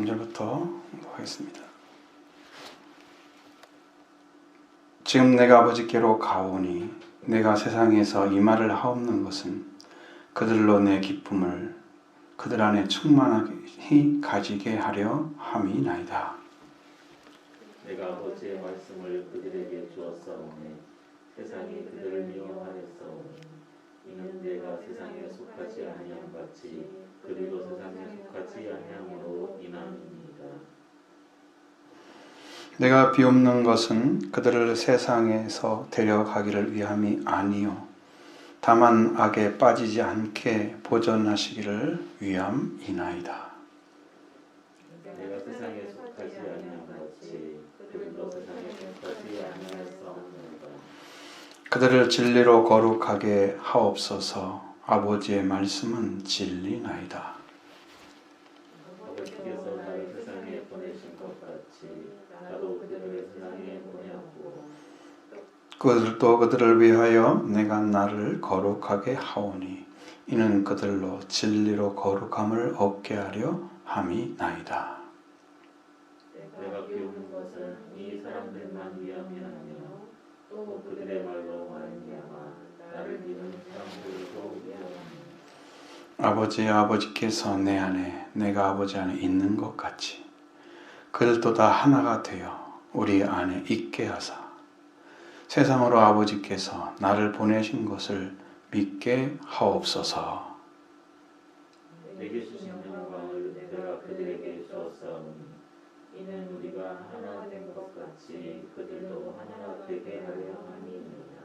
3절부터 하겠습니다. 지금 내가 아버지께로 가오니 내가 세상에서 이 말을 하옵는 것은 그들로 내 기쁨을 그들 안에 충만하게 가지게 하려 함이나이다. 내가 아버지의 말씀을 그들에게 주었사오니 세상이 그들을 미워하였사오니 이는 내가 세상에 속하지 아니함 같이 그들도 세상에 속하지 아니함으로 인함이니이다. 내가 비옵는 것은 그들을 세상에서 데려가기를 위함이 아니요 다만 악에 빠지지 않게 보존하시기를 위함이나이다. 내가 세상에 속하지 아니함 같이 그들도 세상에 속하지 아니하였사오니이다. 그들을 진리로 거룩하게 하옵소서. 아버지의 말씀은 진리나이다. 아버지께서 나를 세상에 보내신 것 같이 나도 그들을 세상에 보내었고 그들도 그들을 위하여 내가 나를 거룩하게 하오니 이는 그들로 진리로 거룩함을 얻게 하려 함이나이다. 내가 비우는 것은 이 사람들만 위함이 아니요 또 그들의 말로 말미암아 나를 믿는 사람들도 위함이니 아버지께서 내 안에 내가 아버지 안에 있는 것 같이 그들도 다 하나가 되어 우리 안에 있게 하사 세상으로 아버지께서 나를 보내신 것을 믿게 하옵소서. 내게 주신 영광을 내가 그들에게 주었사오니 이는 우리가 하나 된 것 같이 그들도 하나가 되게 하려 함이니이다.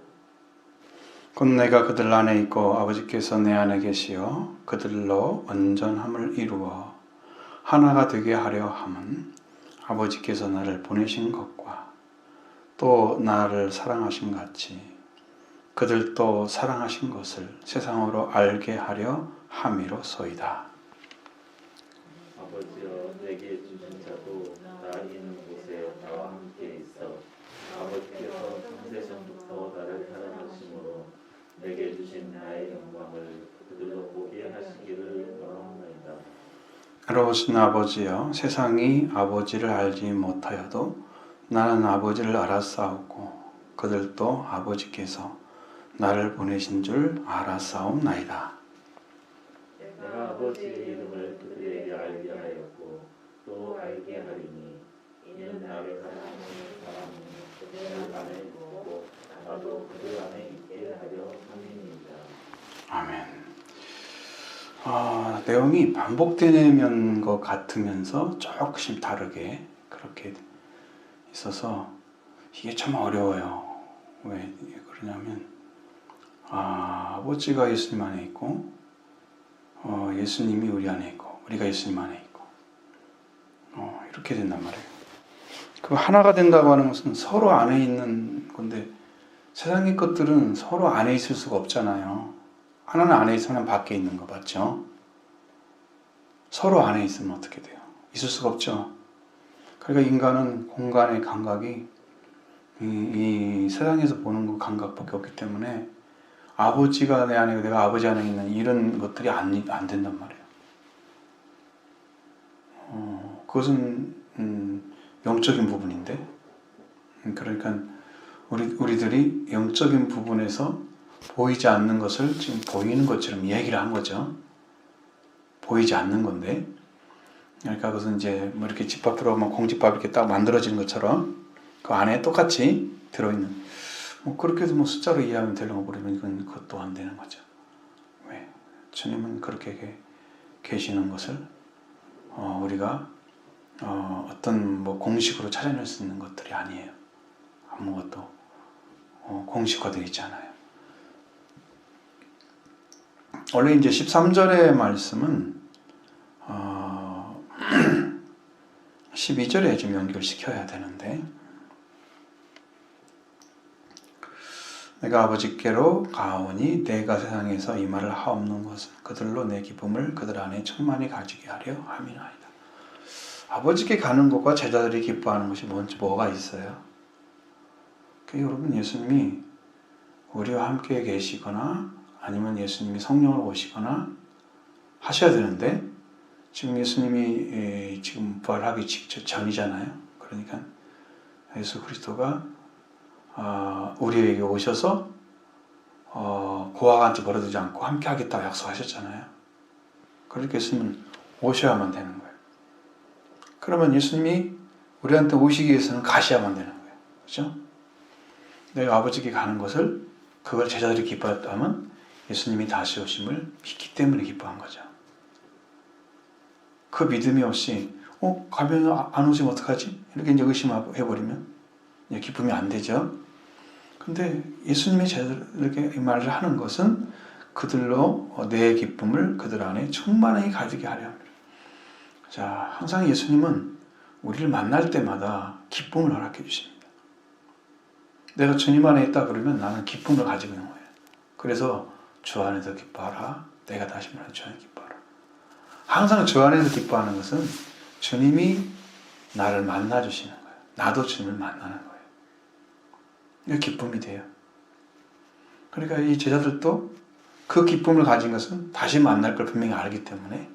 곧 내가 그들 안에 있고 아버지께서 내 안에 계시어 그들로 온전함을 이루어 하나가 되게 하려 함은 아버지께서 나를 보내신 것과 또 나를 사랑하신 같이 그들도 사랑하신 것을 세상으로 알게 하려 함이로소이다. 아버지여 내게 주신 자도 나 있는 곳에 나와 함께 있어 아버지께서 창세전부터 나를 사랑하심으로 내게 주신 나의 영광을 그들로 보게 하시기를 원하옵나이다. 의로우신 아버지여 세상이 아버지를 알지 못하여도 나는 아버지를 알았사오고 그들도 아버지께서 나를 보내신 줄 알았사옵나이다. 내가 아버지의 이름을 그들에게 알게 하였고 또 알게 하리니 이는 나를 사랑하는 사람이 그들 안에 있고 나도 그들 안에 있게 하려 함이니이다. 아멘. 내용이 반복되는 것 같으면서 조금씩 다르게 그렇게 있어서 이게 참 어려워요. 왜 그러냐면 아버지가 예수님 안에 있고 예수님이 우리 안에 있고 우리가 예수님 안에 있고 이렇게 된단 말이에요. 그 하나가 된다고 하는 것은 서로 안에 있는 건데 세상의 것들은 서로 안에 있을 수가 없잖아요. 하나는 안에 있으면 밖에 있는 거 맞죠? 서로 안에 있으면 어떻게 돼요? 있을 수가 없죠. 그러니까 인간은 공간의 감각이 이 세상에서 보는 그 감각밖에 없기 때문에 아버지가 내 안에 내가 아버지 안에 있는 이런 것들이 안 된단 말이에요. 그것은 영적인 부분인데 그러니까 우리들이 영적인 부분에서 보이지 않는 것을 지금 보이는 것처럼 얘기를 한 거죠. 보이지 않는 건데 그러니까 그것은 이제 뭐 이렇게 집밥 들어오면 공집밥 이렇게 딱 만들어지는 것처럼 그 안에 똑같이 들어있는 그렇게 해서 숫자로 이해하면 되려고 그러면 그것도 안 되는 거죠. 왜? 주님은 그렇게 계시는 것을 우리가 어떤 공식으로 찾아낼 수 있는 것들이 아니에요. 아무것도 공식화되어 있지 않아요. 원래 이제 13절의 말씀은 12절에 좀 연결시켜야 되는데 내가 아버지께로 가오니 내가 세상에서 이 말을 하옵는 것은 그들로 내 기쁨을 그들 안에 충만히 가지게 하려 함이나이다. 아버지께 가는 것과 제자들이 기뻐하는 것이 뭐가 있어요? 여러분 예수님이 우리와 함께 계시거나 아니면 예수님이 성령으로 오시거나 하셔야 되는데 지금 예수님이 지금 부활하기 직전 전이잖아요. 그러니까 예수 그리스도가 우리에게 오셔서 고아와 같이 버려두지 않고 함께 하겠다고 약속하셨잖아요. 그러니까 예수님은 오셔야만 되는 거예요. 그러면 예수님이 우리한테 오시기 위해서는 가셔야만 되는 거예요. 그렇죠? 내가 아버지께 가는 것을 그걸 제자들이 기뻐했다면 예수님이 다시 오심을 믿기 때문에 기뻐한 거죠. 그 믿음이 없이 가면 안 오시면 어떡하지? 이렇게 이제 의심해버리면 이제 기쁨이 안 되죠. 근데 예수님이 제자들에게 이 말을 하는 것은 그들로 내 기쁨을 그들 안에 충만하게 가지게 하려 합니다. 자, 항상 예수님은 우리를 만날 때마다 기쁨을 허락해 주십니다. 내가 주님 안에 있다 그러면 나는 기쁨을 가지고 있는 거예요. 그래서 주 안에서 기뻐하라. 내가 다시 말하는 주 안에 기뻐하라. 항상 주 안에서 기뻐하는 것은 주님이 나를 만나 주시는 거예요. 나도 주님을 만나는 거예요. 이게 기쁨이 돼요. 그러니까 이 제자들도 그 기쁨을 가진 것은 다시 만날 걸 분명히 알기 때문에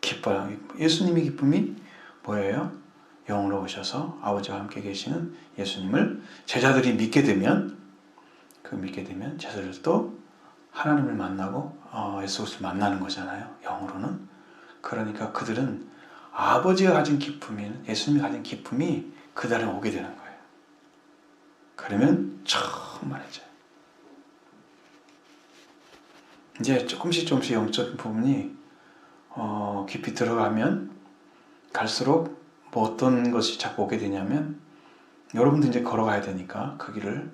기뻐요. 예수님의 기쁨이 뭐예요? 영으로 오셔서 아버지와 함께 계시는 예수님을 제자들이 믿게 되면 제자들도 하나님을 만나고 예수 그리스도를 만나는 거잖아요. 영으로는. 그러니까 그들은 아버지가 가진 기쁨인 예수님이 가진 기쁨이 그들에 오게 되는 거예요. 그러면 충만해져요. 이제 조금씩 영적인 부분이 깊이 들어가면 갈수록 어떤 것이 자꾸 오게 되냐면 여러분도 이제 걸어가야 되니까 그 길을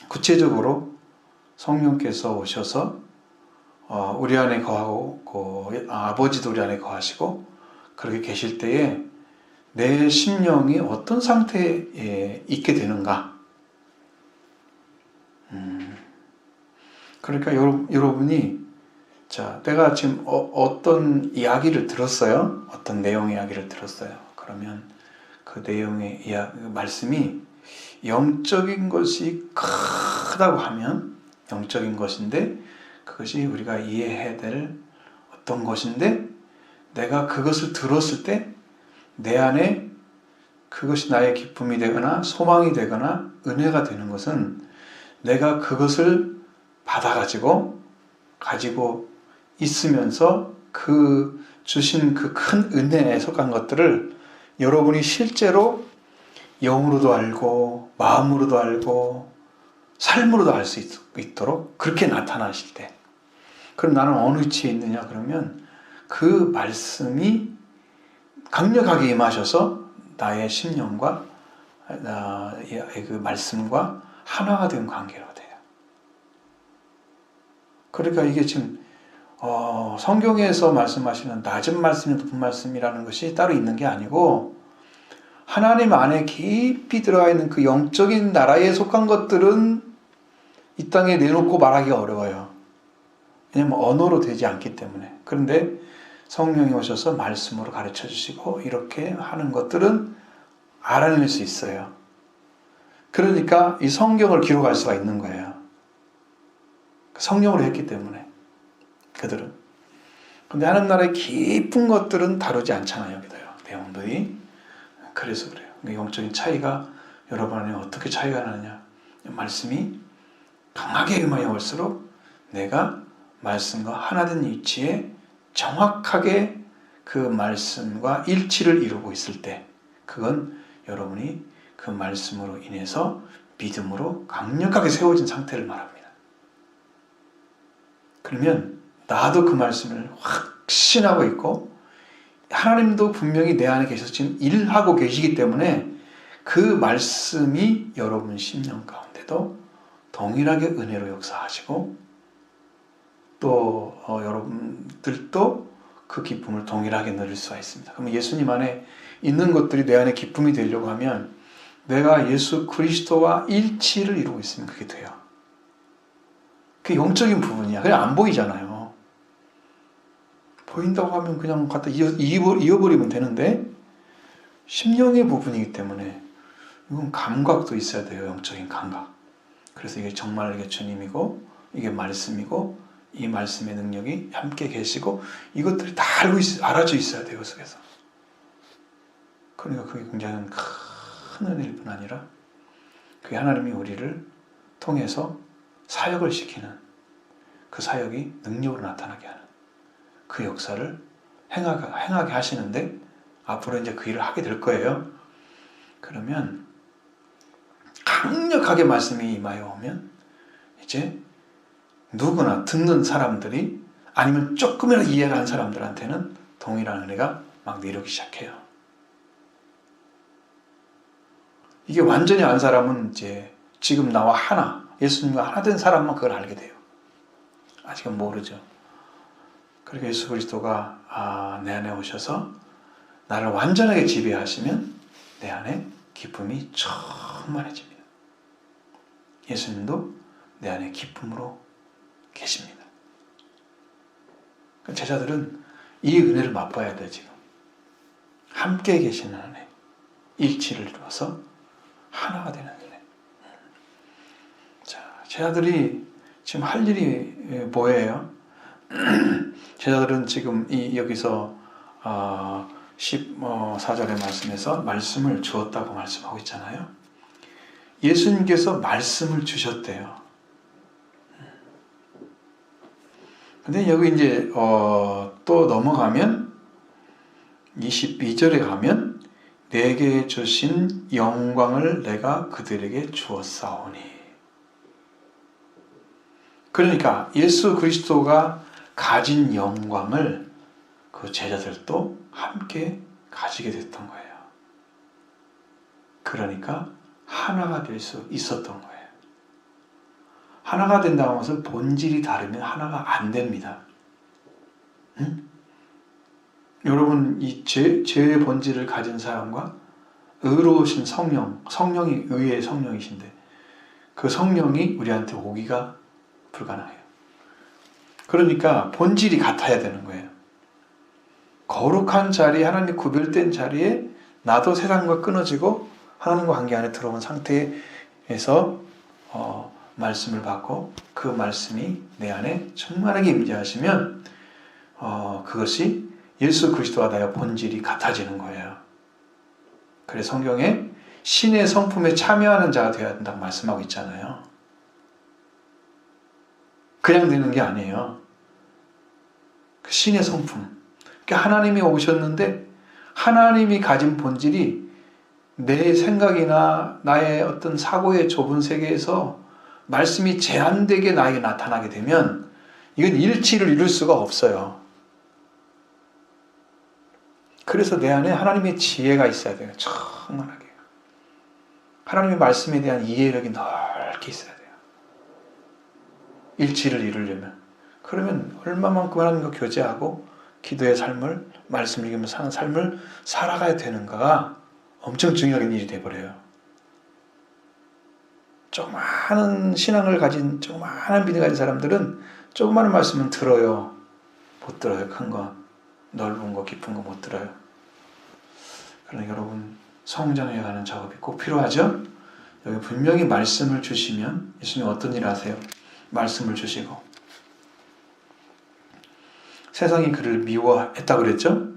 구체적으로 성령께서 오셔서 우리 안에 거하고 아버지도 우리 안에 거하시고 그렇게 계실 때에 내 심령이 어떤 상태에 있게 되는가. 그러니까 여러분이 자, 내가 지금 어떤 이야기를 들었어요. 어떤 내용의 이야기를 들었어요. 그러면 그 내용의 말씀이 영적인 것이 크다고 하면 영적인 것인데 그것이 우리가 이해해야 될 어떤 것인데 내가 그것을 들었을 때 내 안에 그것이 나의 기쁨이 되거나 소망이 되거나 은혜가 되는 것은 내가 그것을 가지고 있으면서 그 주신 그 큰 은혜에 속한 것들을 여러분이 실제로 영으로도 알고 마음으로도 알고 삶으로도 알 수 있도록 그렇게 나타나실 때 그럼 나는 어느 위치에 있느냐 그러면 그 말씀이 강력하게 임하셔서 나의 심령과 그 말씀과 하나가 된 관계로 돼요. 그러니까 이게 지금 성경에서 말씀하시는 낮은 말씀이 높은 말씀이라는 것이 따로 있는 게 아니고 하나님 안에 깊이 들어가 있는 그 영적인 나라에 속한 것들은 이 땅에 내놓고 말하기가 어려워요. 왜냐하면 언어로 되지 않기 때문에. 그런데 성령이 오셔서 말씀으로 가르쳐 주시고 이렇게 하는 것들은 알아낼 수 있어요. 그러니까 이 성경을 기록할 수가 있는 거예요. 성령으로 했기 때문에 그들은. 근데 하나님 나라의 깊은 것들은 다루지 않잖아요. 내용들이. 그래서 그래요. 영적인 차이가 여러분 안에 어떻게 차이가 나느냐. 말씀이 강하게 임하여 올수록 내가 말씀과 하나 된 위치에 정확하게 그 말씀과 일치를 이루고 있을 때 그건 여러분이 그 말씀으로 인해서 믿음으로 강력하게 세워진 상태를 말합니다. 그러면 나도 그 말씀을 확신하고 있고 하나님도 분명히 내 안에 계셔서 지금 일하고 계시기 때문에 그 말씀이 여러분 심령 가운데도 동일하게 은혜로 역사하시고 또 여러분들도 그 기쁨을 동일하게 누릴 수가 있습니다. 그럼 예수님 안에 있는 것들이 내 안에 기쁨이 되려고 하면 내가 예수 그리스도와 일치를 이루고 있으면 그게 돼요. 그게 영적인 부분이야. 그냥 안 보이잖아요. 보인다고 하면 그냥 갖다 이어버리면 되는데 심령의 부분이기 때문에 이건 감각도 있어야 돼요. 영적인 감각. 그래서 이게 정말 이게 주님이고 이게 말씀이고 이 말씀의 능력이 함께 계시고 이것들이 다 알아져 있어야 돼요. 그 속에서. 그러니까 그게 굉장히 큰 은혜일 뿐 아니라 그게 하나님이 우리를 통해서 사역을 시키는 그 사역이 능력으로 나타나게 하는 그 역사를 행하게 하시는데 앞으로 이제 그 일을 하게 될 거예요. 그러면 강력하게 말씀이 임하여 오면 이제 누구나 듣는 사람들이 아니면 조금이라도 이해를 하는 사람들한테는 동일한 은혜가 막 내려오기 시작해요. 이게 완전히 안 사람은 이제 지금 나와 하나, 예수님과 하나 된 사람만 그걸 알게 돼요. 아직은 모르죠. 그러니까 예수 그리스도가 내 안에 오셔서 나를 완전하게 지배하시면 내 안에 기쁨이 충만해집니다. 예수님도 내 안에 기쁨으로 계십니다. 제자들은 이 은혜를 맛봐야 돼요. 지금 함께 계시는 은혜, 일치를 이루어서 하나가 되는 은혜. 자, 제자들이 지금 할 일이 뭐예요? 제자들은 지금 여기서 14절의 말씀에서 말씀을 주었다고 말씀하고 있잖아요. 예수님께서 말씀을 주셨대요. 근데 여기 이제 또 넘어가면 22절에 가면 내게 주신 영광을 내가 그들에게 주었사오니. 그러니까 예수 그리스도가 가진 영광을 그 제자들도 함께 가지게 됐던 거예요. 그러니까 하나가 될 수 있었던 거예요. 하나가 된다는 것은 본질이 다르면 하나가 안 됩니다. 응? 여러분, 이 죄의 본질을 가진 사람과 의로우신 성령이 의의 성령이신데 그 성령이 우리한테 오기가 불가능해요. 그러니까 본질이 같아야 되는 거예요. 거룩한 자리에, 하나님 구별된 자리에 나도 세상과 끊어지고 하나님과 관계 안에 들어온 상태에서 말씀을 받고 그 말씀이 내 안에 충만하게 임재하시면 그것이 예수 그리스도와 나의 본질이 같아지는 거예요. 그래서 성경에 신의 성품에 참여하는 자가 되어야 된다고 말씀하고 있잖아요. 그냥 되는 게 아니에요. 그 신의 성품. 그러니까 하나님이 오셨는데 하나님이 가진 본질이 내 생각이나 나의 어떤 사고의 좁은 세계에서 말씀이 제한되게 나에게 나타나게 되면 이건 일치를 이룰 수가 없어요. 그래서 내 안에 하나님의 지혜가 있어야 돼요. 충만하게. 하나님의 말씀에 대한 이해력이 넓게 있어야 돼요. 일치를 이루려면. 그러면 얼마만큼 하나님과 교제하고 기도의 삶을, 말씀을 읽으면서 사는 삶을 살아가야 되는가가 엄청 중요한 일이 돼버려요. 조그마한 신앙을 가진, 조그마한 믿음을 가진 사람들은 조그마한 말씀은 들어요. 못 들어요. 큰 거, 넓은 거, 깊은 거 못 들어요. 그러나 여러분, 성장해가는 작업이 꼭 필요하죠? 여기 분명히 말씀을 주시면 예수님 어떤 일 하세요? 말씀을 주시고 세상이 그를 미워했다고 그랬죠?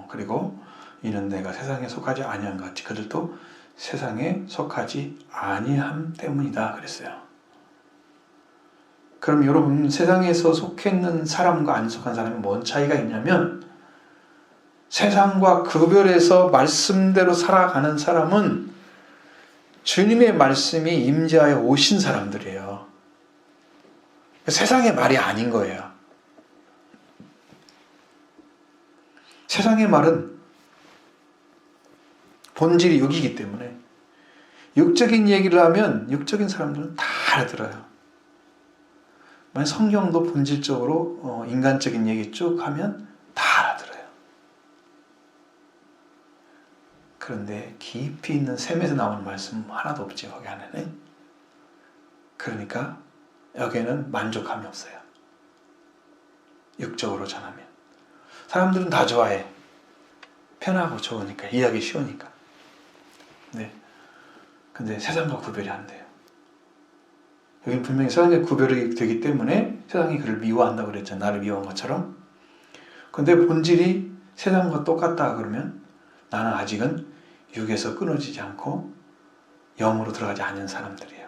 그리고 이는 내가 세상에 속하지 아니한 것 같이 그들도 세상에 속하지 아니함 때문이다 그랬어요. 그럼 여러분, 세상에서 속했는 사람과 안 속한 사람이 뭔 차이가 있냐면 세상과 구별해서 말씀대로 살아가는 사람은 주님의 말씀이 임재하여 오신 사람들이에요. 세상의 말이 아닌 거예요. 세상의 말은 본질이 육이기 때문에 육적인 얘기를 하면 육적인 사람들은 다 알아들어요. 만약 성경도 본질적으로 인간적인 얘기 쭉 하면 다 알아들어요. 그런데 깊이 있는 샘에서 나오는 말씀은 하나도 없지, 거기 안에는. 그러니까 여기에는 만족함이 없어요. 육적으로 전하면. 사람들은 다 좋아해. 편하고 좋으니까, 이해하기 쉬우니까. 네. 근데 세상과 구별이 안 돼요. 여기 분명히 세상과 구별이 되기 때문에 세상이 그를 미워한다고 그랬죠. 나를 미워한 것처럼. 근데 본질이 세상과 똑같다 그러면 나는 아직은 육에서 끊어지지 않고 영으로 들어가지 않은 사람들이에요.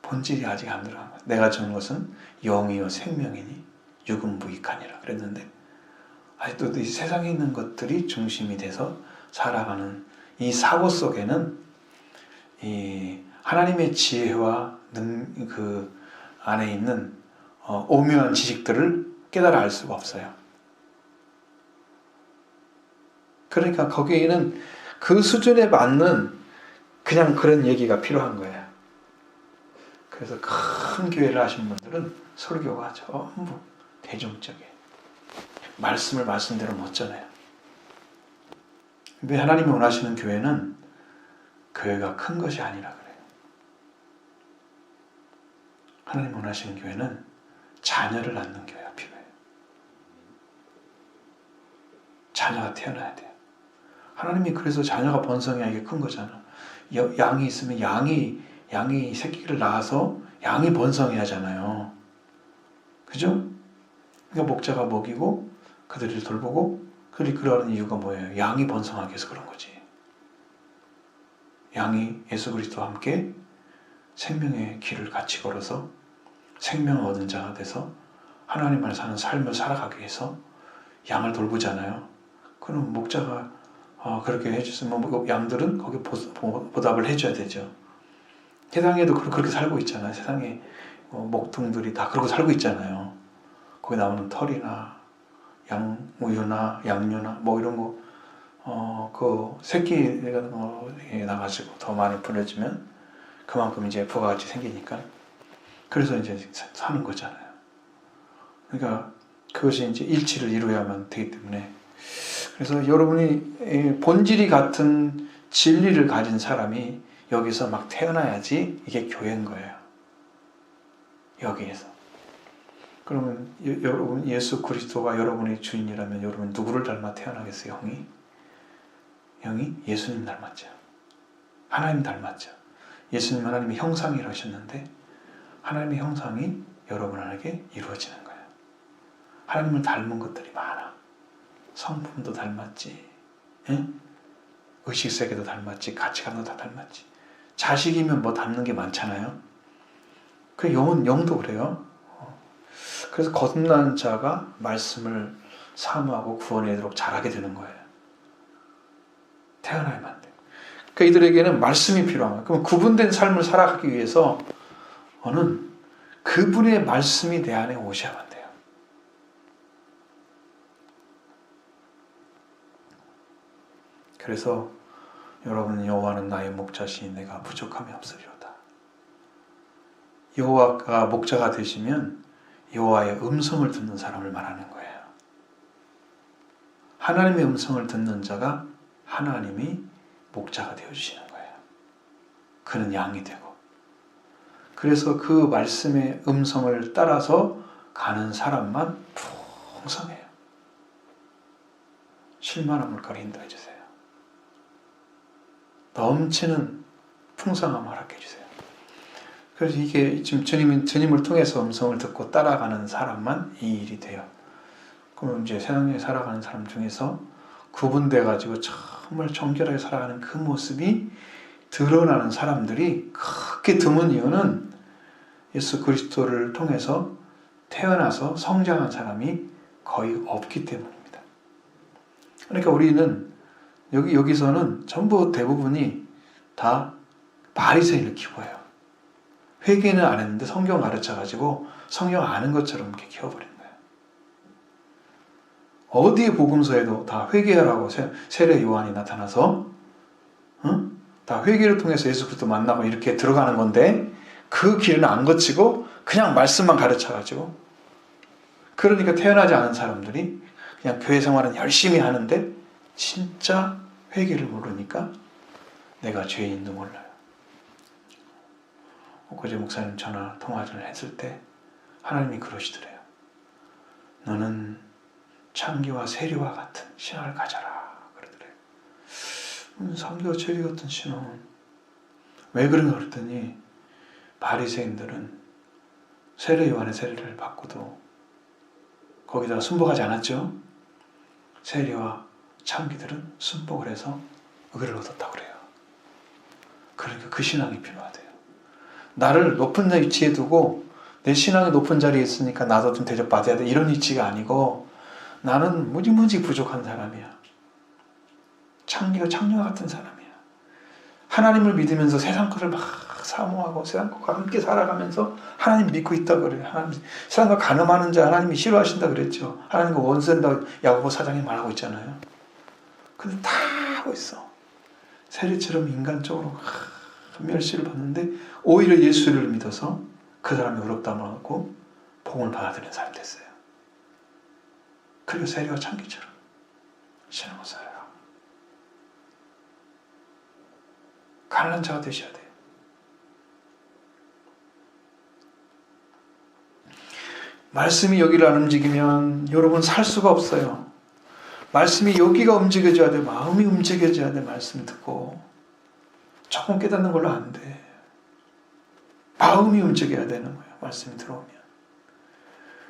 본질이 아직 안 들어간 거예요. 내가 주는 것은 영이요 생명이니 육은 무익하니라 그랬는데 아직도 이 세상에 있는 것들이 중심이 돼서 살아가는 이 사고 속에는 이 하나님의 지혜와 그 안에 있는 오묘한 지식들을 깨달아 알 수가 없어요. 그러니까 거기에는 그 수준에 맞는 그냥 그런 얘기가 필요한 거예요. 그래서 큰 교회를 하신 분들은 설교가 전부 대중적이에요. 말씀을 말씀대로 못 전해요. 근데 하나님이 원하시는 교회는 교회가 큰 것이 아니라 그래요. 하나님이 원하시는 교회는 자녀를 낳는 교회가 필요해요. 자녀가 태어나야 돼요. 하나님이 그래서 자녀가 번성해야 이게 큰 거잖아. 양이 있으면 양이 새끼를 낳아서 양이 번성해야 하잖아요. 그죠? 그러니까 목자가 먹이고 그들을 돌보고 그들이 그러는 이유가 뭐예요? 양이 번성하기 위해서 그런 거지. 양이 예수 그리스도와 함께 생명의 길을 같이 걸어서 생명을 얻은 자가 돼서 하나님을 사는 삶을 살아가기 위해서 양을 돌보잖아요. 그럼 목자가 그렇게 해줬으면 양들은 거기에 보답을 해줘야 되죠. 세상에도 그렇게 살고 있잖아요. 세상에 목동들이 다 그러고 살고 있잖아요. 거기 나오는 털이나 양우유나 양류나 뭐 이런 거 그 새끼가 나가지고 더 많이 보내주면 그만큼 이제 부가가치 생기니까 그래서 이제 사는 거잖아요. 그러니까 그것이 이제 일치를 이루어야만 되기 때문에 그래서 여러분이 본질이 같은 진리를 가진 사람이 여기서 막 태어나야지 이게 교회인 거예요. 여기에서. 그러면 여러분 예수 그리스도가 여러분의 주인이라면 여러분 누구를 닮아 태어나겠어요? 형이 예수님 닮았죠. 하나님 닮았죠. 예수님 하나님의 형상이라고 하셨는데 하나님의 형상이 여러분에게 이루어지는 거예요. 하나님을 닮은 것들이 많아. 성품도 닮았지. 예? 의식세계도 닮았지. 가치관도 다 닮았지. 자식이면 뭐 닮는 게 많잖아요. 그 영도 그래요. 그래서 거듭난 자가 말씀을 사모하고 구원에 이르도록 잘하게 되는 거예요. 태어나야만 돼요. 그러니까 이들에게는 말씀이 필요한 거예요. 그럼 구분된 삶을 살아가기 위해서 그분의 말씀이 내 안에 오셔야만 돼요. 그래서 여러분 여호와는 나의 목자시니 내가 부족함이 없으리로다. 여호와가 목자가 되시면 여호와의 음성을 듣는 사람을 말하는 거예요. 하나님의 음성을 듣는 자가 하나님이 목자가 되어주시는 거예요. 그는 양이 되고 그래서 그 말씀의 음성을 따라서 가는 사람만 풍성해요. 실만한 물가로 인도해 주세요. 넘치는 풍성함을 허락해 주세요. 그래서 이게 지금 주님을 통해서 음성을 듣고 따라가는 사람만 이 일이 돼요. 그럼 이제 세상에 살아가는 사람 중에서 구분돼 가지고 정말 정결하게 살아가는 그 모습이 드러나는 사람들이 그렇게 드문 이유는 예수 그리스도를 통해서 태어나서 성장한 사람이 거의 없기 때문입니다. 그러니까 우리는 여기서는 전부 대부분이 다 바리새인을 키워요. 회개는 안 했는데 성경 가르쳐가지고 성경 아는 것처럼 이렇게 키워버린 거예요. 어디에 복음서에도 다 회개하라고 세례 요한이 나타나서 다 회개를 통해서 예수 그리스도 만나고 이렇게 들어가는 건데 그 길은 안 거치고 그냥 말씀만 가르쳐가지고 그러니까 태어나지 않은 사람들이 그냥 교회 생활은 열심히 하는데 진짜 회개를 모르니까 내가 죄인도 몰라요. 엊그제 목사님 전화 통화를 했을 때 하나님이 그러시더래요. 너는 창기와 세리와 같은 신앙을 가져라 그러더래요. 창기와 세리 같은 신앙은 왜 그런가 그랬더니 바리새인들은 세례 요한의 세례를 받고도 거기다가 순복하지 않았죠. 세리와 창기들은 순복을 해서 의를 얻었다고 그래요. 그러니까 그 신앙이 필요하대요. 나를 높은 위치에 두고 내 신앙이 높은 자리에 있으니까 나도 좀 대접받아야 돼, 이런 위치가 아니고 나는 무지무지 부족한 사람이야. 창기가 창녀와 같은 사람이야. 하나님을 믿으면서 세상 것을 막 사모하고 세상 것과 함께 살아가면서 하나님 믿고 있다고 그래요. 하나님, 세상과 간음하는 자 하나님이 싫어하신다 그랬죠. 하나님과 원수된다고 야고보 4장에 말하고 있잖아요. 근데 다 하고 있어. 세리처럼 인간적으로 멸시를 받는데 오히려 예수를 믿어서 그 사람이 의롭다고 하고 복음을 받아들이는 사람이 됐어요. 그리고 세리와 창기처럼 신앙을 살아요. 가난한 자가 되셔야 돼요. 말씀이 여기를 안 움직이면 여러분 살 수가 없어요. 말씀이 여기가 움직여져야 돼. 마음이 움직여져야 돼. 말씀 듣고 조금 깨닫는 걸로 안 돼. 마음이 움직여야 되는 거예요. 말씀이 들어오면.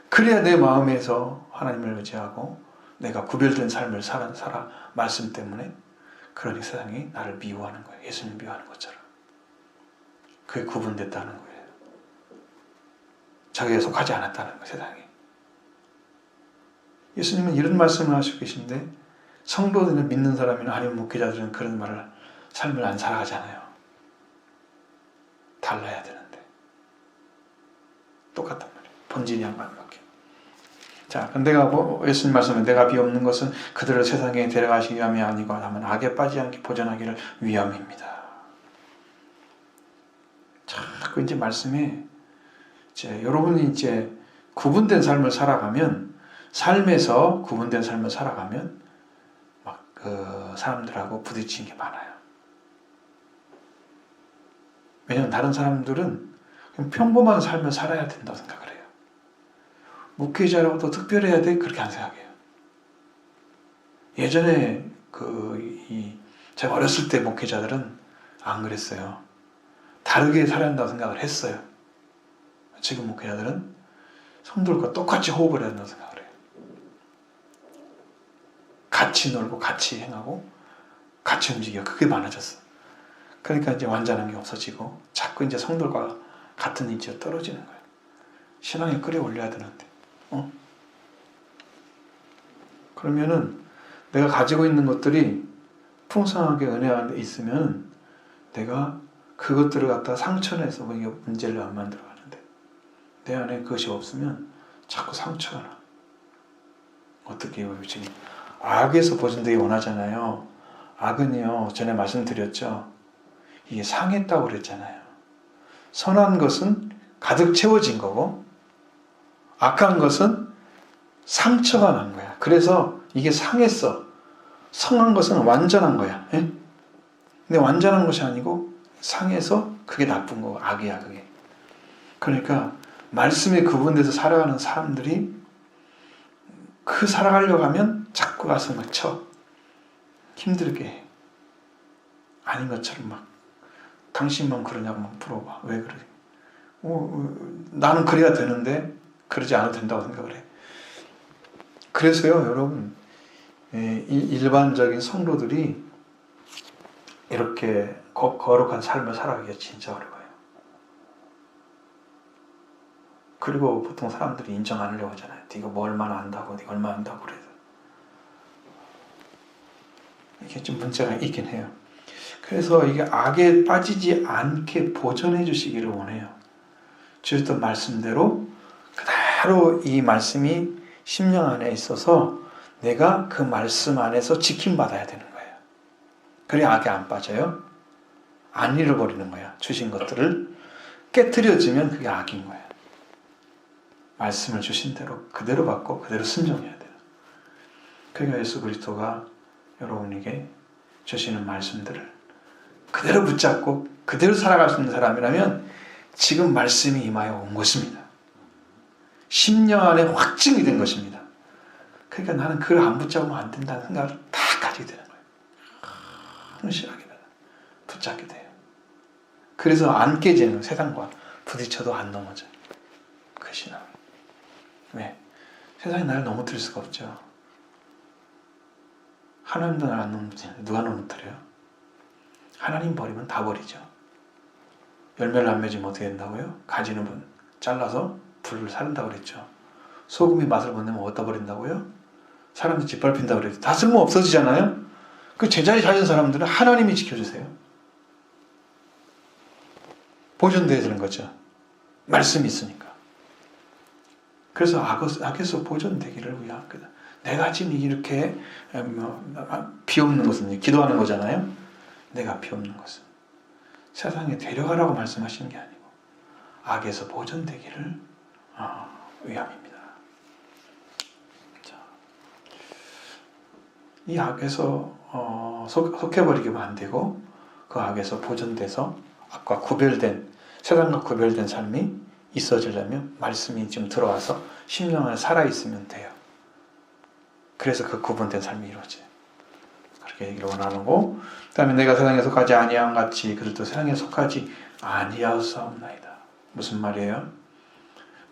그래야 내 마음에서 하나님을 의지하고 내가 구별된 삶을 살아 말씀 때문에. 그러니 세상이 나를 미워하는 거예요. 예수님 미워하는 것처럼. 그게 구분됐다는 거예요. 자기에 속하지 않았다는 거예요. 세상이. 예수님은 이런 말씀을 하시고 계신데 성도들은 믿는 사람이나 아니면 목회자들은 그런 말을 삶을 안 살아가잖아요. 달라야 되는데 똑같단 말이에요. 본질이 양반밖에. 자, 내가 예수님 말씀은 내가 비 없는 것은 그들을 세상에 데려가시기 위함이 아니고 다만 악에 빠지지 않게 보전하기를 위함입니다. 자꾸 이제 말씀에 여러분이 이제 구분된 삶을 살아가면 삶에서 구분된 삶을 살아가면 막 그 사람들하고 부딪히는 게 많아요. 왜냐하면 다른 사람들은 그냥 평범한 삶을 살아야 된다고 생각을 해요. 목회자라고 더 특별해야 돼? 그렇게 안 생각해요. 예전에 제가 어렸을 때 목회자들은 안 그랬어요. 다르게 살아야 한다고 생각을 했어요. 지금 목회자들은 성도들과 똑같이 호흡을 해야 된다고 생각을 해요. 같이 놀고 같이 행하고 같이 움직여. 그게 많아졌어. 그러니까 이제 완전한 게 없어지고 자꾸 이제 성도들과 같은 위치에 떨어지는 거예요. 신앙에 끌어올려야 되는데. 그러면은 내가 가지고 있는 것들이 풍성하게 은혜 안에 있으면 내가 그것들을 갖다가 상처내서 이게 문제를 안 만들어 가는데 내 안에 그것이 없으면 자꾸 상처가 나. 어떻게 해요? 지금 악에서 보존되기 원하잖아요. 악은요, 전에 말씀드렸죠. 이게 상했다고 그랬잖아요. 선한 것은 가득 채워진 거고 악한 것은 상처가 난 거야. 그래서 이게 상했어. 성한 것은 완전한 거야. 예? 근데 완전한 것이 아니고 상해서 그게 나쁜 거고 악이야 그게. 그러니까 말씀에 구분돼서 살아가는 사람들이 그 살아가려고 하면 자꾸 가서 막 쳐. 힘들게 해. 아닌 것처럼 막 당신만 그러냐고 막 물어봐. 왜 그래? 나는 그래야 되는데 그러지 않아도 된다고 생각을 해. 그래서요 여러분 일반적인 성도들이 이렇게 거룩한 삶을 살아가기가 진짜 어려워요. 그리고 보통 사람들이 인정 안 하려고 하잖아요. 네가 뭐 얼마나 안다고, 네가 얼마나 안다고 그래서. 이게 좀 문제가 있긴 해요. 그래서 이게 악에 빠지지 않게 보존해 주시기를 원해요. 주셨던 말씀대로 그대로 이 말씀이 심령 안에 있어서 내가 그 말씀 안에서 지킴받아야 되는 거예요. 그래야 악에 안 빠져요. 안 잃어버리는 거야. 주신 것들을 깨트려지면 그게 악인 거예요. 말씀을 주신 대로 그대로 받고 그대로 순종해야 돼요. 그러니까 예수 그리스도가 여러분에게 주시는 말씀들을 그대로 붙잡고 그대로 살아갈 수 있는 사람이라면 지금 말씀이 임하여 온 것입니다. 심령 안에 확증이 된 것입니다. 그러니까 나는 그걸 안 붙잡으면 안 된다는 생각을 다 가지게 되는 거예요. 확실하게 붙잡게 돼요. 그래서 안 깨지는 거예요. 세상과 부딪혀도 안 넘어져요. 그 신앙. 왜? 세상이 나를 넘어뜨릴 수가 없죠. 하나님도 나를 안 넘어뜨려요. 누가 넘어뜨려요? 하나님 버리면 다 버리죠. 열매를 안 맺으면 어떻게 된다고요? 가지는 분 잘라서 불을 사른다고 그랬죠. 소금이 맛을 못 내면 어디다 버린다고요? 사람들 짓밟힌다고 그랬죠. 다 쓸모 없어지잖아요. 그 제자리 가진 사람들은 하나님이 지켜주세요. 보존돼야 되는 거죠. 말씀이 있으니까. 그래서 악에서 보존되기를 위한 거다. 내가 지금 이렇게 비없는 것은 기도하는 거잖아요. 내가 비없는 것은 세상에 데려가라고 말씀하시는 게 아니고 악에서 보존되기를 위함입니다. 자, 이 악에서 속해버리기만 안 되고 그 악에서 보존돼서 악과 구별된 세상과 구별된 삶이 있어지려면 말씀이 좀 들어와서 심령 안에 살아있으면 돼요. 그래서 그 구분된 삶이 이루어져요. 그렇게 얘기를 원하고 그 다음에 내가 세상에 속하지 아니함 같이 그들도 세상에 속하지 아니하옵나이다. 무슨 말이에요?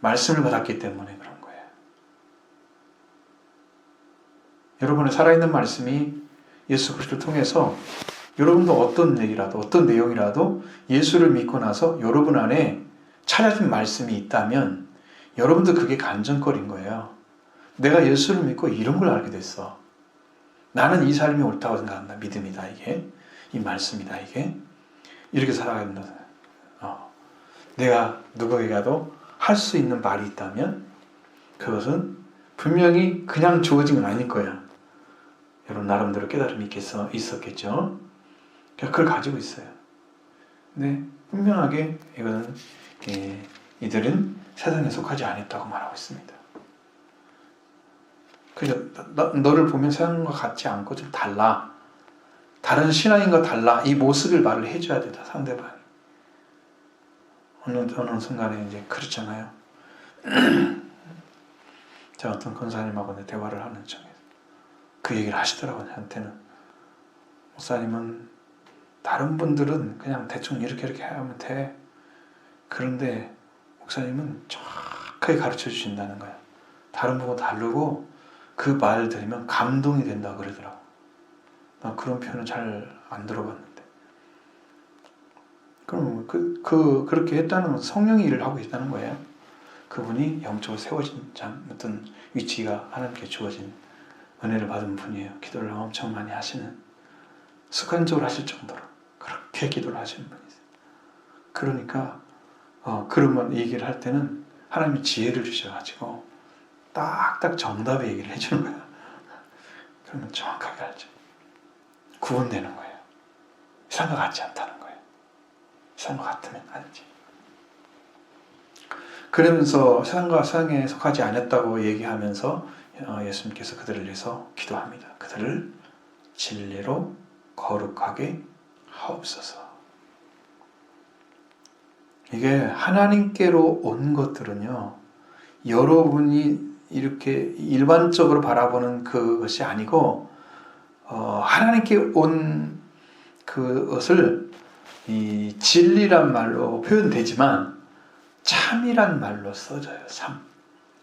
말씀을 받았기 때문에 그런 거예요. 여러분의 살아있는 말씀이 예수 그리스도를 통해서 여러분도 어떤 얘기라도 어떤 내용이라도 예수를 믿고 나서 여러분 안에 찾아진 말씀이 있다면 여러분도 그게 간증거리인 거예요. 내가 예수를 믿고 이런 걸 알게 됐어. 나는 이 삶이 옳다고 생각한다. 믿음이다 이게. 이 말씀이다 이게. 이렇게 살아간다. 내가 누구에게라도 할 수 있는 말이 있다면 그것은 분명히 그냥 주어진 건 아닐 거야. 여러분 나름대로 깨달음이 있었겠죠. 그걸 가지고 있어요. 근데 분명하게 이거는 이들은 세상에 속하지 않았다고 말하고 있습니다. 그래서 너를 보면 세상과 같지 않고 좀 달라. 다른 신앙인과 달라. 이 모습을 말을 해줘야 된다. 상대방이. 어느 순간에 이제 그렇잖아요. 제가 어떤 권사님하고 대화를 하는 중에 그 얘기를 하시더라고요. 저한테는. 목사님은 다른 분들은 그냥 대충 이렇게 하면 돼. 그런데 목사님은 정확하게 가르쳐 주신다는 거야. 다른 분하고 다르고 그 말 들으면 감동이 된다고 그러더라고. 나 그런 표현은 잘 안 들어봤는데. 그럼 그렇게 했다는 건 성령이 일을 하고 있다는 거예요. 그분이 영적으로 세워진 어떤 위치가 하나님께 주어진 은혜를 받은 분이에요. 기도를 엄청 많이 하시는, 습관적으로 하실 정도로 그렇게 기도를 하시는 분이세요. 그러니까 그런 얘기를 할 때는 하나님이 지혜를 주셔가지고 딱딱 정답의 얘기를 해주는 거야. 그러면 정확하게 알죠. 구분되는 거예요. 세상과 같지 않다는 거예요. 세상과 같으면 알지. 그러면서 세상에 속하지 않았다고 얘기하면서 예수님께서 그들을 위해서 기도합니다. 그들을 진리로 거룩하게 하옵소서. 이게 하나님께로 온 것들은요, 여러분이 이렇게 일반적으로 바라보는 그것이 아니고 하나님께 온 그것을 이 진리란 말로 표현되지만 참이란 말로 써져요. 참.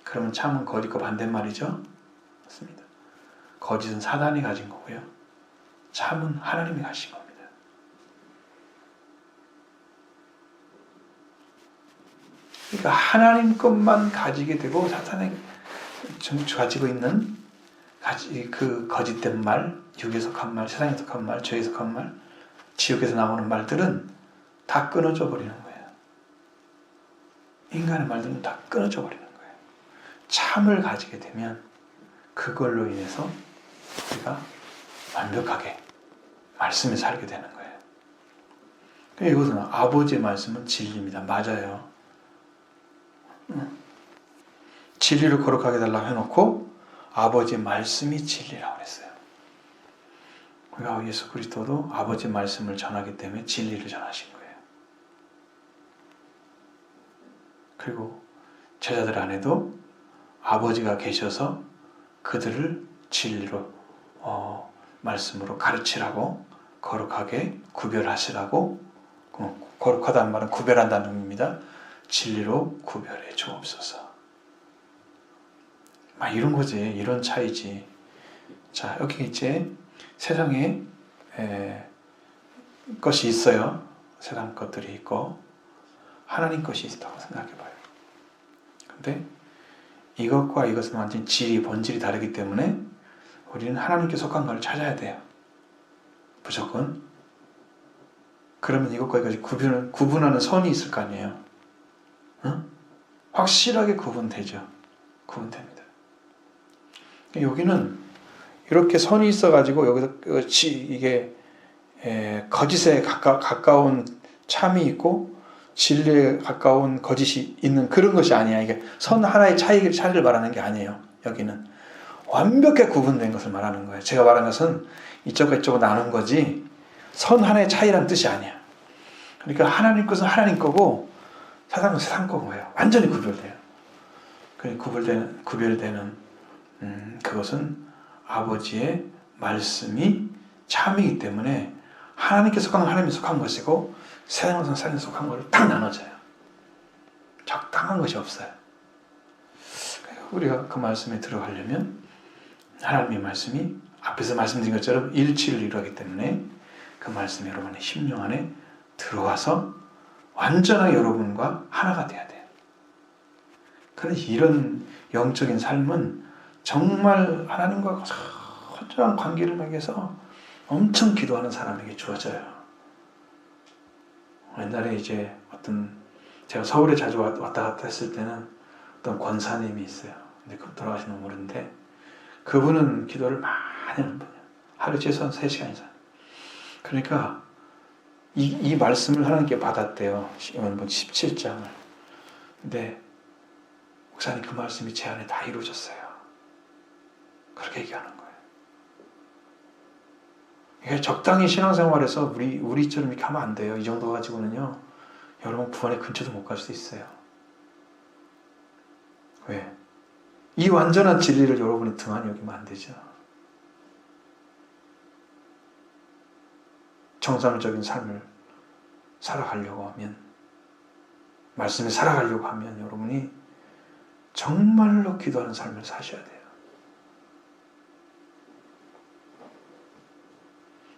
그러면 참은 거짓과 반대말이죠. 맞습니다. 거짓은 사단이 가진 거고요. 참은 하나님이 가신 겁니다. 그러니까 하나님 것만 가지게 되고 사탄이 가지고 있는 그 거짓된 말, 육에 속한 말, 세상에 속한 말, 죄에 속한 말, 지옥에서 나오는 말들은 다 끊어져 버리는 거예요. 인간의 말들은 다 끊어져 버리는 거예요. 참을 가지게 되면 그걸로 인해서 우리가 완벽하게 말씀에 살게 되는 거예요. 그러니까 이것은 아버지의 말씀은 진리입니다. 맞아요. 진리를 거룩하게 달라고 해놓고 아버지의 말씀이 진리라고 그랬어요. 그러니까 예수 그리스도도 아버지의 말씀을 전하기 때문에 진리를 전하신 거예요. 그리고 제자들 안에도 아버지가 계셔서 그들을 진리로 말씀으로 가르치라고, 거룩하게 구별하시라고, 거룩하다는 말은 구별한다는 의미입니다. 진리로 구별해 주옵소서. 막 이런 거지. 이런 차이지. 자, 여기 이제 세상에 것이 있어요. 세상 것들이 있고 하나님 것이 있다고 생각해 봐요. 근데 이것과 이것은 완전히 질이, 본질이 다르기 때문에 우리는 하나님께 속한 걸 찾아야 돼요. 무조건. 그러면 이것과 이것이 구분하는 선이 있을 거 아니에요. 응? 확실하게 구분되죠. 구분됩니다. 여기는 이렇게 선이 있어가지고 여기서 이게 거짓에 가까운 참이 있고 진리에 가까운 거짓이 있는 그런 것이 아니야. 이게 선 하나의 차이를 말하는 게 아니에요. 여기는 완벽하게 구분된 것을 말하는 거예요. 제가 말한 것은 이쪽과 이쪽으로 나눈 거지 선 하나의 차이라는 뜻이 아니야. 그러니까 하나님 것은 하나님 거고 세상은 세상 거고요. 완전히 구별돼요. 구별되는 그것은 아버지의 말씀이 참이기 때문에 하나님께 속한 건 하나님께 속한 것이고 세상은 세상에 속한 것을 딱 나눠져요. 적당한 것이 없어요. 우리가 그 말씀에 들어가려면 하나님의 말씀이 앞에서 말씀드린 것처럼 일치를 이루기 때문에 그 말씀이 여러분의 심령 안에 들어와서 완전하게 여러분과 하나가 돼야 돼요. 그래서 이런 영적인 삶은 정말 하나님과 철저한 관계를 맺어서 엄청 기도하는 사람에게 주어져요. 옛날에 이제 제가 서울에 자주 왔다 갔다 했을 때는 어떤 권사님이 있어요. 근데 그 돌아가신 분 모르는데 그분은 기도를 많이 하는 분이에요. 하루 최소한 3시간 이상. 그러니까 이 말씀을 하나님께 받았대요. 요한복음 17장을. 근데 목사님 그 말씀이 제 안에 다 이루어졌어요. 그렇게 얘기하는 거예요. 이게 적당히 신앙생활에서 우리처럼 이렇게 하면 안 돼요. 이 정도 가지고는요. 여러분 구원의 근처도 못 갈 수 있어요. 왜? 이 완전한 진리를 여러분이 등한히 여기면 안 되죠. 정상적인 삶을 살아가려고 하면, 말씀에 살아가려고 하면 여러분이 정말로 기도하는 삶을 사셔야 돼요.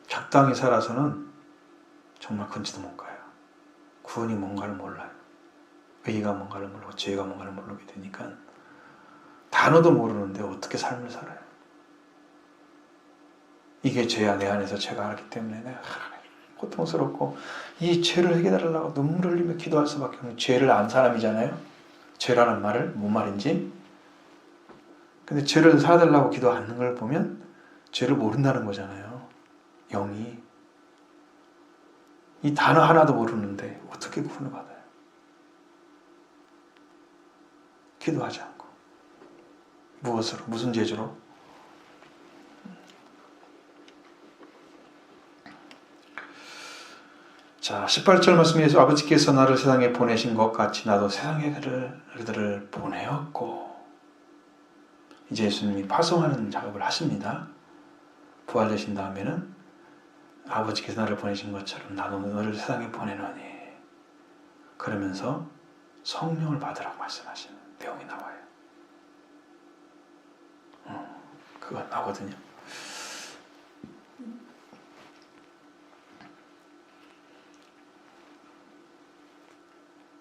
적당히 살아서는 정말 근처도 못 가요. 구원이 뭔가를 몰라요. 의의가 뭔가를 모르고 죄가 뭔가를 모르게 되니까 단어도 모르는데 어떻게 삶을 살아요. 이게 죄야. 내 안에서 죄가 알기 때문에 내가 고통스럽고 이 죄를 해결하려고 눈물을 흘리며 기도할 수밖에 없는, 죄를 안 사람이잖아요. 죄라는 말을 뭔 말인지. 근데 죄를 사달라고 기도 않는 걸 보면 죄를 모른다는 거잖아요. 영이. 이 단어 하나도 모르는데 어떻게 구원을 받아요? 기도하지 않고. 무엇으로? 무슨 재주로? 자, 18절 말씀에서 아버지께서 나를 세상에 보내신 것 같이 나도 세상에 그들을 보내었고, 이제 예수님이 파송하는 작업을 하십니다. 부활되신 다음에는 아버지께서 나를 보내신 것처럼 나도 너를 세상에 보내노니, 그러면서 성령을 받으라고 말씀하시는 내용이 나와요. 그건 나거든요.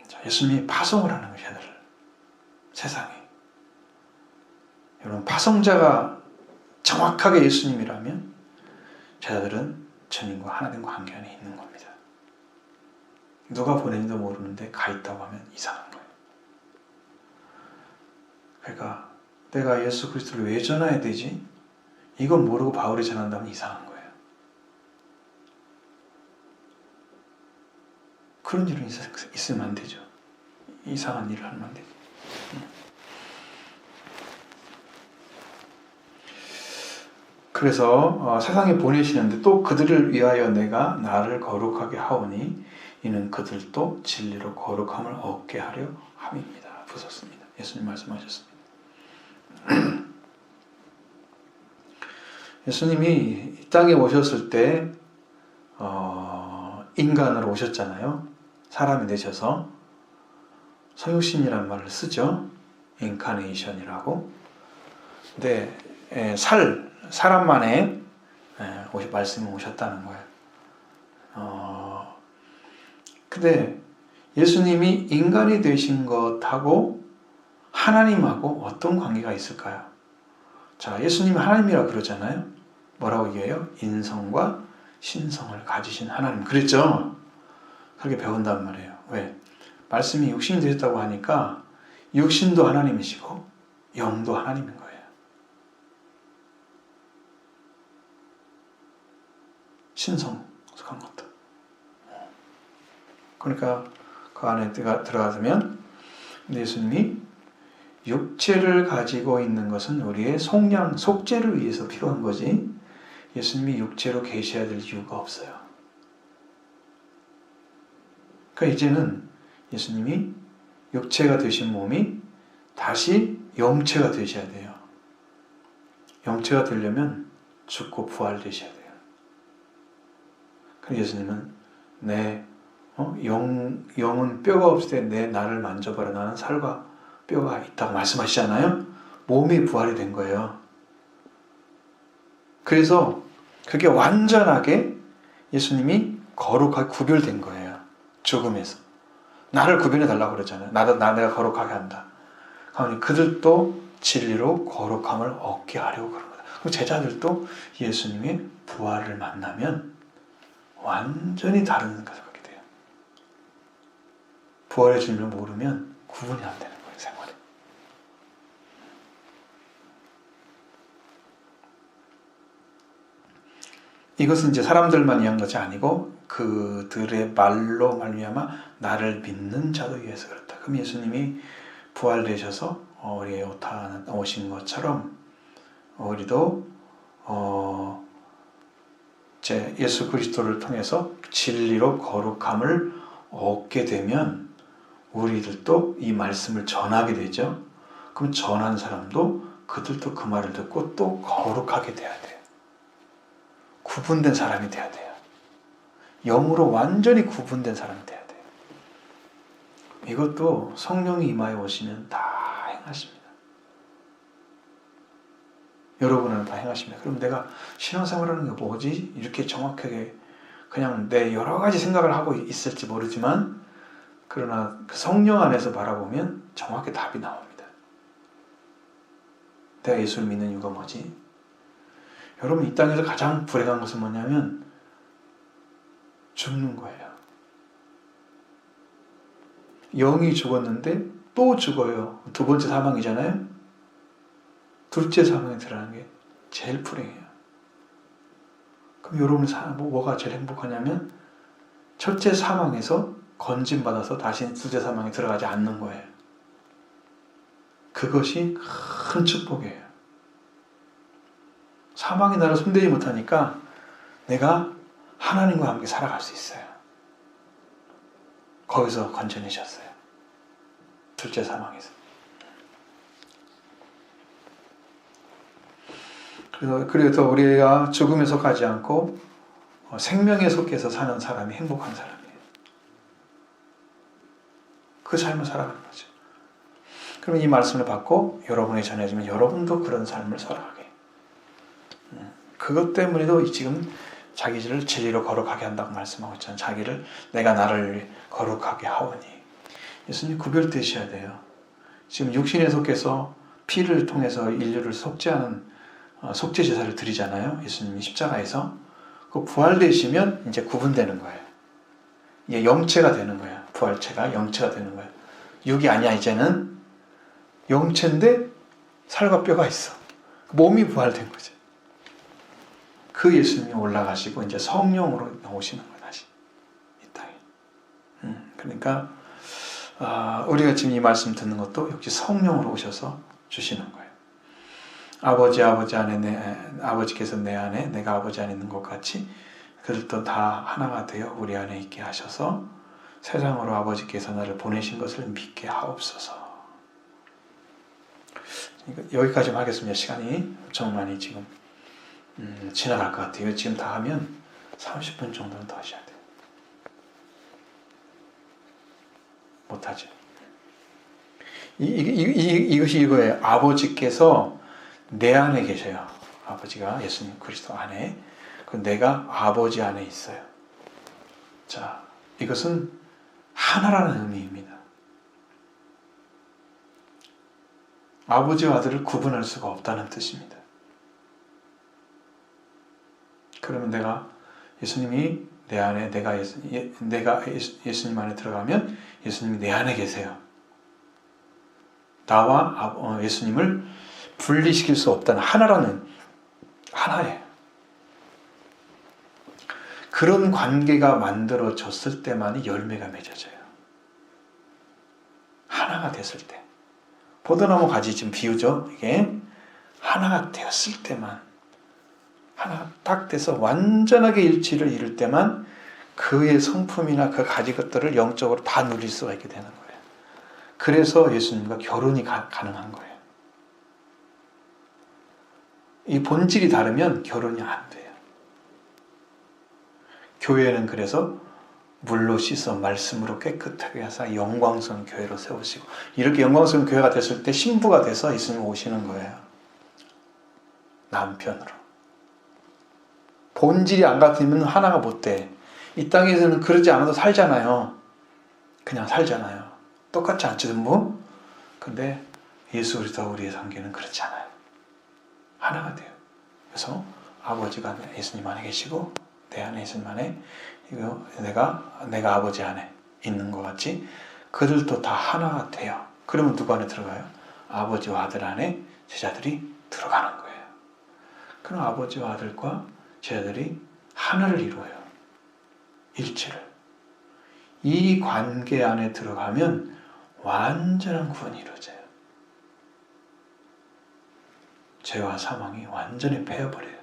자, 예수님이 파송을 하는 거예요. 세상에. 여러분, 파송자가 정확하게 예수님이라면 제자들은 주님과 하나님과 관계 안에 있는 겁니다. 누가 보낸지도 모르는데 가 있다고 하면 이상한 거예요. 그러니까 내가 예수 그리스도를 왜 전해야 되지? 이건 모르고 바울이 전한다면 이상한 거예요. 그런 일은 있으면 안 되죠. 이상한 일을 하면 안 되죠. 그래서 세상에 보내시는데 또 그들을 위하여 내가 나를 거룩하게 하오니 이는 그들도 진리로 거룩함을 얻게 하려 함입니다. 부었습니다. 예수님 말씀하셨습니다. 예수님이 이 땅에 오셨을 때 인간으로 오셨잖아요. 사람이 되셔서 성육신이라는 말을 쓰죠. 인카네이션이라고. 근데 사람만의 말씀이 오셨다는 거예요. 근데 예수님이 인간이 되신 것하고 하나님하고 어떤 관계가 있을까요? 자, 예수님이 하나님이라 그러잖아요. 뭐라고 얘기해요? 인성과 신성을 가지신 하나님. 그랬죠? 그렇게 배운단 말이에요. 왜? 말씀이 육신이 되셨다고 하니까 육신도 하나님이시고 영도 하나님인 거예요. 신성 속한 것도. 그러니까 그 안에 들어가면 예수님이 육체를 가지고 있는 것은 우리의 속죄를 위해서 필요한 거지 예수님이 육체로 계셔야 될 이유가 없어요. 그러니까 이제는 예수님이 육체가 되신 몸이 다시 영체가 되셔야 돼요. 영체가 되려면 죽고 부활되셔야 돼요. 그래서 예수님은 영은 뼈가 없을 때 나를 만져봐라. 나는 살과 뼈가 있다고 말씀하시잖아요. 몸이 부활이 된 거예요. 그래서 그게 완전하게 예수님이 거룩하게 구별된 거예요. 죽음에서. 나를 구별해 달라고 그러잖아요. 내가 거룩하게 한다. 그러니 그들도 진리로 거룩함을 얻게 하려고 그런 거다. 그럼 제자들도 예수님의 부활을 만나면 완전히 다른 것을 갖게 돼요. 부활의 진리를 모르면 구분이 안 되는 거예요, 생활이. 이것은 이제 사람들만 위한 것이 아니고 그들의 말로 말미암아 나를 믿는 자도 위해서 그렇다. 그럼 예수님이 부활되셔서 우리의 오탄 오신 것처럼 우리도 예수 그리스도를 통해서 진리로 거룩함을 얻게 되면 우리들도 이 말씀을 전하게 되죠. 그럼 전한 사람도 그들도 그 말을 듣고 또 거룩하게 돼야 돼요. 구분된 사람이 돼야 돼요. 영으로 완전히 구분된 사람이 돼야 돼요. 이것도 성령이 임하여 오시면 다 행하십니다. 여러분은 다 행하십니다. 그럼 내가 신앙생활하는 게 뭐지? 이렇게 정확하게 그냥 내 여러 가지 생각을 하고 있을지 모르지만 그러나 그 성령 안에서 바라보면 정확히 답이 나옵니다. 내가 예수를 믿는 이유가 뭐지? 여러분 이 땅에서 가장 불행한 것은 뭐냐면 죽는 거예요. 영이 죽었는데 또 죽어요. 두 번째 사망이잖아요. 둘째 사망에 들어가는 게 제일 불행해요. 그럼 여러분 뭐가 제일 행복하냐면 첫째 사망에서 건진받아서 다시 둘째 사망에 들어가지 않는 거예요. 그것이 큰 축복이에요. 사망이 나를 손대지 못하니까 내가 하나님과 함께 살아갈 수 있어요. 거기서 건져내셨어요. 둘째 사망에서. 그래서 우리가 죽음에 속하지 않고 생명에 속해서 사는 사람이 행복한 사람이에요. 그 삶을 살아가는 거죠. 그럼 이 말씀을 받고 여러분이 전해지면 여러분도 그런 삶을 살아가게. 그것 때문에도 지금 자기를 진리로 거룩하게 한다고 말씀하고 있잖아요. 내가 나를 거룩하게 하오니. 예수님 구별되셔야 돼요. 지금 육신에 속해서 피를 통해서 인류를 속죄하는 속죄 제사를 드리잖아요. 예수님이 십자가에서. 그 부활되시면 이제 구분되는 거예요. 이게 영체가 되는 거예요. 부활체가 영체가 되는 거예요. 육이 아니야 이제는. 영체인데 살과 뼈가 있어. 몸이 부활된 거죠. 그 예수님이 올라가시고 이제 성령으로 나오시는 거예요. 다시 이 땅에. 그러니까 우리가 지금 이 말씀 듣는 것도 역시 성령으로 오셔서 주시는 거예요. 아버지께서 내 안에 내가 아버지 안에 있는 것 같이 그들도 다 하나가 되어 우리 안에 있게 하셔서 세상으로 아버지께서 나를 보내신 것을 믿게 하옵소서. 여기까지만 하겠습니다. 시간이 엄청 많이 지금 지나갈 것 같아요. 지금 다 하면 30분 정도는 더 하셔야 돼요. 못하죠. 이것이 이거예요. 아버지께서 내 안에 계셔요. 아버지가 예수님 그리스도 안에. 내가 아버지 안에 있어요. 자, 이것은 하나라는 의미입니다. 아버지와 아들을 구분할 수가 없다는 뜻입니다. 그러면 예수님이 내 안에, 내가 예수님 안에 들어가면 예수님이 내 안에 계세요. 나와 예수님을 분리시킬 수 없다는 하나예요. 그런 관계가 만들어졌을 때만이 열매가 맺어져요. 하나가 됐을 때. 포도나무 가지 지금 비유죠. 이게 하나가 되었을 때만, 하나가 딱 돼서 완전하게 일치를 이룰 때만 그의 성품이나 그 가지 것들을 영적으로 다 누릴 수가 있게 되는 거예요. 그래서 예수님과 결혼이 가능한 거예요. 이 본질이 다르면 결혼이 안 돼요. 교회는 그래서 물로 씻어 말씀으로 깨끗하게 하사 영광스러운 교회로 세우시고, 이렇게 영광스러운 교회가 됐을 때 신부가 돼서 예수님 오시는 거예요. 남편으로. 본질이 안 같으면 하나가 못 돼. 이 땅에서는 그러지 않아도 살잖아요. 그냥 살잖아요. 똑같지 않죠, 전부? 근데 예수 그리스도와 우리의 관계는 그렇지 않아요. 하나가 돼요. 그래서 아버지가 예수님 안에 계시고 내 안에 예수님 안에, 이거 내가 아버지 안에 있는 것 같이 그들도 다 하나가 돼요. 그러면 누구 안에 들어가요? 아버지와 아들 안에 제자들이 들어가는 거예요. 그럼 아버지와 아들과 제자들이 하나를 이루어요. 일체를. 이 관계 안에 들어가면 완전한 구원이 이루어져요. 죄와 사망이 완전히 패여버려요.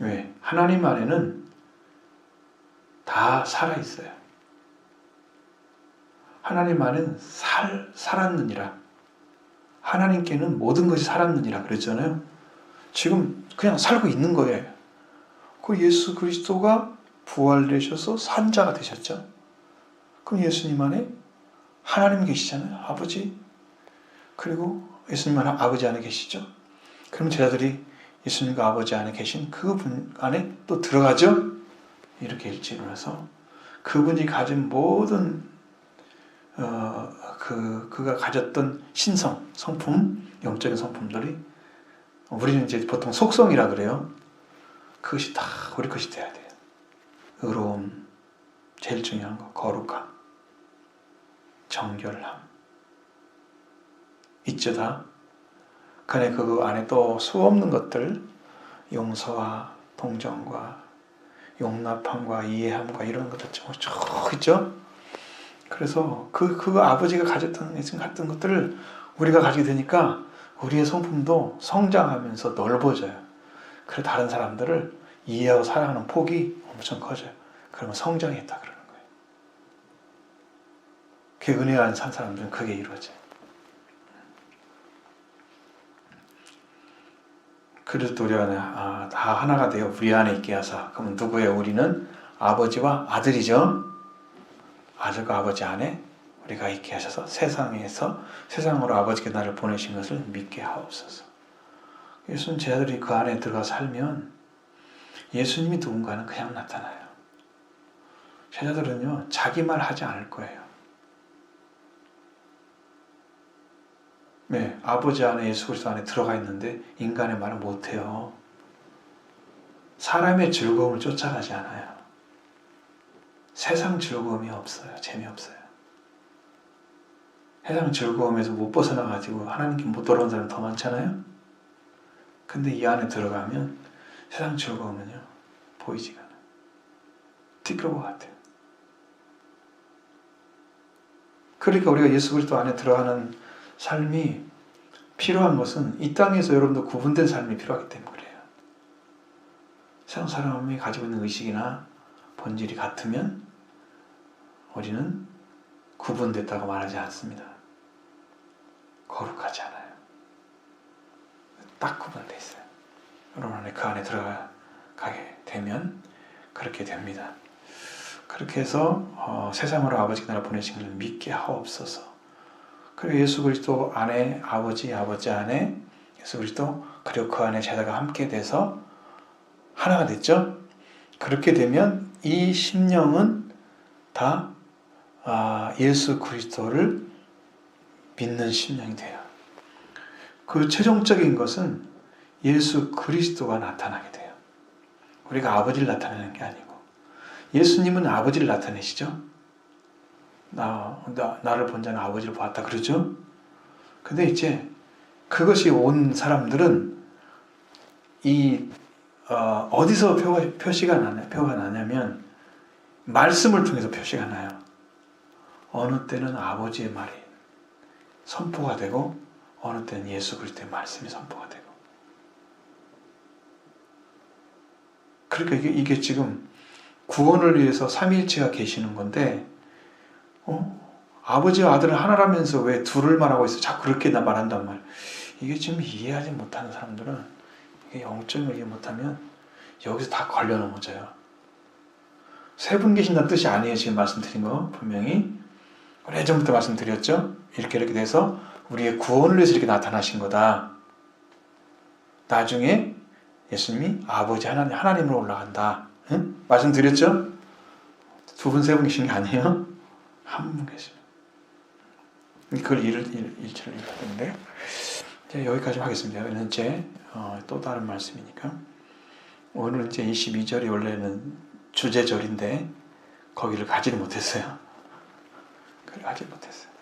왜? 하나님 안에는 다 살아있어요. 하나님 안에는 살았느니라. 하나님께는 모든 것이 살았느니라 그랬잖아요. 지금 그냥 살고 있는 거예요. 그 예수 그리스도가 부활되셔서 산자가 되셨죠. 그럼 예수님 안에 하나님 계시잖아요. 아버지. 그리고 예수님 안에 아버지 안에 계시죠. 그럼 제자들이 예수님과 아버지 안에 계신 그분 안에 또 들어가죠. 이렇게 일치를 해서 그분이 가진 모든 그가 가졌던 성품, 영적인 성품들이, 우리는 이제 보통 속성이라 그래요. 그것이 다 우리 것이 돼야 돼요. 의로움, 제일 중요한 거, 거룩함, 정결함, 있죠다. 그 안에 또 수없는 것들, 용서와 동정과 용납함과 이해함과 이런 것들 쭉 있죠. 그래서 그 아버지가 가졌던 예수님 같은 것들을 우리가 가지게 되니까 우리의 성품도 성장하면서 넓어져요. 그래서 다른 사람들을 이해하고 사랑하는 폭이 엄청 커져요. 그러면 성장했다 그러는 거예요. 그 은혜 안에 산 사람들은 그게 이루어져요. 그래서 우리가 다 하나가 되어 우리 안에 있게 하사. 그러면 누구예요? 우리는 아버지와 아들이죠. 아들과 아버지 안에 우리가 있게 하셔서 세상으로 아버지께 나를 보내신 것을 믿게 하옵소서. 예수님 제자들이 그 안에 들어가 살면 예수님이 누군가는 그냥 나타나요. 제자들은요, 자기 말 하지 않을 거예요. 네, 아버지 안에 예수 그리스도 안에 들어가 있는데 인간의 말을 못해요. 사람의 즐거움을 쫓아가지 않아요. 세상 즐거움이 없어요. 재미없어요. 세상 즐거움에서 못 벗어나가지고 하나님께 못 돌아온 사람 더 많잖아요. 근데 이 안에 들어가면 세상 즐거움은요, 보이지가 않아요. 티끌 것 같아요. 그러니까 우리가 예수 그리스도 안에 들어가는 삶이 필요한 것은 이 땅에서 여러분도 구분된 삶이 필요하기 때문에 그래요. 세상 사람이 가지고 있는 의식이나 본질이 같으면 우리는 구분됐다고 말하지 않습니다. 거룩하지 않아요. 딱 구분되어 있어요. 여러분 안에 그 안에 들어가게 되면 그렇게 됩니다. 그렇게 해서 세상으로 아버지 나라 보내신 것을 믿게 하옵소서. 그리고 예수 그리스도 안에 아버지 안에 예수 그리스도 그리고 그 안에 제자가 함께 돼서 하나가 됐죠. 그렇게 되면 이 심령은 다 예수 그리스도를 믿는 심령이 돼요. 그 최종적인 것은 예수 그리스도가 나타나게 돼요. 우리가 아버지를 나타내는 게 아니고 예수님은 아버지를 나타내시죠. 나를 본 자는 아버지를 보았다 그러죠. 근데 이제 그것이 온 사람들은 어디서 표가 나냐면 말씀을 통해서 표시가 나요. 어느 때는 아버지의 말이 선포가 되고 어느 때는 예수 그리스도의 말씀이 선포가 되고. 그러니까 이게 지금 구원을 위해서 삼위일체가 계시는 건데 아버지와 아들은 하나라면서 왜 둘을 말하고 있어? 자꾸 그렇게 말한단 말. 이게 지금 이해하지 못하는 사람들은 이게 영적을 이해 못하면 여기서 다 걸려 넘어져요. 세 분 계신다는 뜻이 아니에요. 지금 말씀드린 거 분명히 오래전부터 말씀드렸죠. 이렇게 돼서 우리의 구원을 위해서 이렇게 나타나신 거다. 나중에 예수님이 아버지 하나님으로 올라간다. 응? 말씀드렸죠? 두 분, 세 분 계신 게 아니에요. 한 분 계시죠. 그걸 일체를 읽었는데 여기까지 하겠습니다. 오늘은 이제 또 다른 말씀이니까 오늘은 이제 22절이 원래는 주제절인데 거기를 가지를 못했어요. 그걸 가지 못했어요.